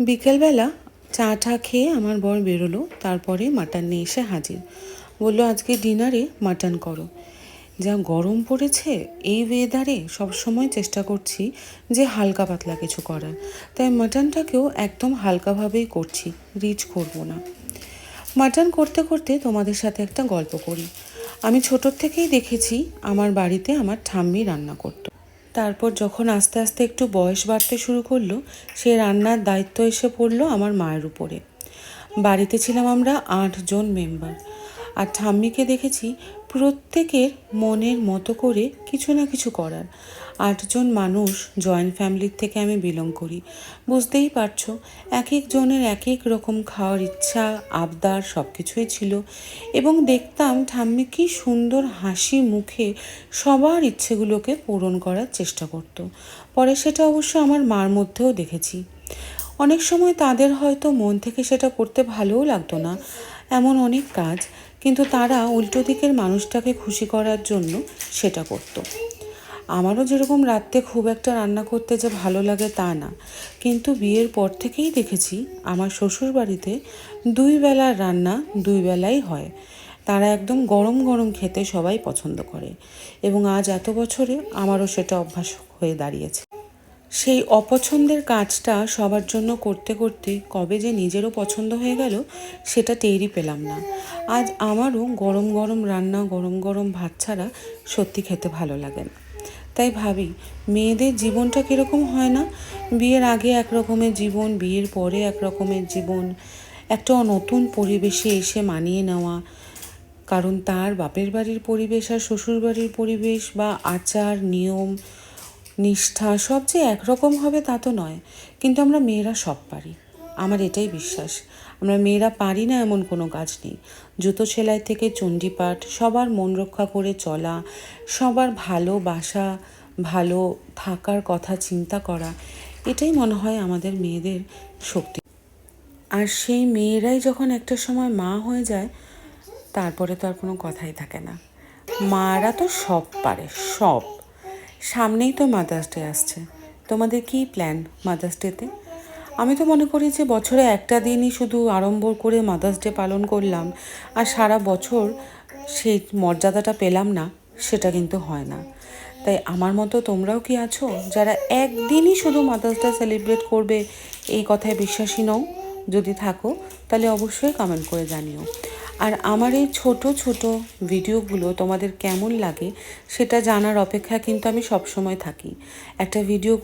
বিকেলবেলা চা টা খেয়ে আমার বর বেরোলো, তারপরে মাটন নিয়ে এসে হাজির। বললো আজকে ডিনারে মাটন করো। যা গরম পড়েছে এই ওয়েদারে সবসময় চেষ্টা করছি যে হালকা পাতলা কিছু করার, তাই মাটনটাকেও একদম হালকাভাবেই করছি, রিচ করব না। মাটন করতে করতে তোমাদের সাথে একটা গল্প করি। আমি ছোটোর থেকেই দেখেছি আমার বাড়িতে আমার ঠাম্মি রান্না করতো। তারপর যখন আস্তে আস্তে একটু বয়স বাড়তে শুরু করলো, সে রান্নার দায়িত্ব এসে পড়লো আমার মায়ের উপরে। বাড়িতে ছিলাম আমরা 8 জন মেম্বার, আর ঠাম্মিকে দেখেছি প্রত্যেকের মনের মতো করে কিছু না কিছু করার। 8 জন মানুষ, জয়েন্ট ফ্যামিলির থেকে আমি বিলং করি, বুঝতেই পারছো এক একজনের এক এক রকম খাওয়ার ইচ্ছা, আবদার সব কিছুই ছিল। এবং দেখতাম ঠাম্মি কি সুন্দর হাসি মুখে সবার ইচ্ছেগুলোকে পূরণ করার চেষ্টা করত। পরে সেটা অবশ্য আমার মার মধ্যেও দেখেছি। অনেক সময় তাদের হয়তো মন থেকে সেটা করতে ভালোও লাগতো না, এমন অনেক কাজ, কিন্তু তারা উল্টো দিকের মানুষটাকে খুশি করার জন্য সেটা করতো। আমারও যেরকম রাত্রে খুব একটা রান্না করতে যে ভালো লাগে তা না, কিন্তু বিয়ের পর থেকেই দেখেছি আমার শ্বশুর বাড়িতে 2 বেলার রান্না 2 বেলাই হয়। তারা একদম গরম গরম খেতে সবাই পছন্দ করে, এবং আজ এত বছরে আমারও সেটা অভ্যাস হয়ে দাঁড়িয়েছে। সেই অপছন্দের কাজটা সবার জন্য করতে করতে কবে যে নিজেরও পছন্দ হয়ে গেল সেটা টেরই পেলাম না। আজ আমারও গরম গরম রান্না, গরম গরম ভাত ছাড়া সত্যি খেতে ভালো লাগে না। তাই ভাবি, মেয়েদের জীবনটা কীরকম হয় না? বিয়ের আগে এক রকমের জীবন, বিয়ের পরে এক রকমের জীবন, একটা নতুন পরিবেশে এসে মানিয়ে নেওয়া। কারণ তার বাপের বাড়ির পরিবেশ আর শ্বশুর বাড়ির পরিবেশ বা আচার নিয়ম নিষ্ঠা সব যে একরকম হবে তা তো নয়, কিন্তু আমরা মেয়েরা সব পারি। আমার এটাই বিশ্বাস, আমরা মেয়েরা পারি না এমন কোনো কাজ নেই। জুতো সেলাই থেকে চণ্ডীপাঠ, সবার মন রক্ষা করে চলা, সবার ভালোবাসা, ভালো থাকার কথা চিন্তা করা, এটাই মনে হয় আমাদের মেয়েদের শক্তি। আর সেই মেয়েরাই যখন একটা সময় মা হয়ে যায়, তারপরে তো আর কোনো কথাই থাকে না। মারা তো সব পারে, সব। সামনেই তো মাদার্স ডে আসছে, তোমাদের কী প্ল্যান মাদার্স ডেতে? আমি তো মনে করি যে বছরে একটা দিনই শুধু আড়ম্বর করে মাদার্স ডে পালন করলাম আর সারা বছর সেই মর্যাদাটা পেলাম না, সেটা কিন্তু হয় না। তাই আমার মতো তোমরাও কি আছো যারা একদিনই শুধু মাদার্স ডে সেলিব্রেট করবে, এই কথায় বিশ্বাসী নও? যদি থাকো তাহলে অবশ্যই কমেন্ট করে জানিও। আর আমার এই ছোট ছোট ভিডিওগুলো তোমাদের কেমন লাগে সেটা জানার অপেক্ষা কিন্তু আমি সবসময় থাকি। একটা ভিডিও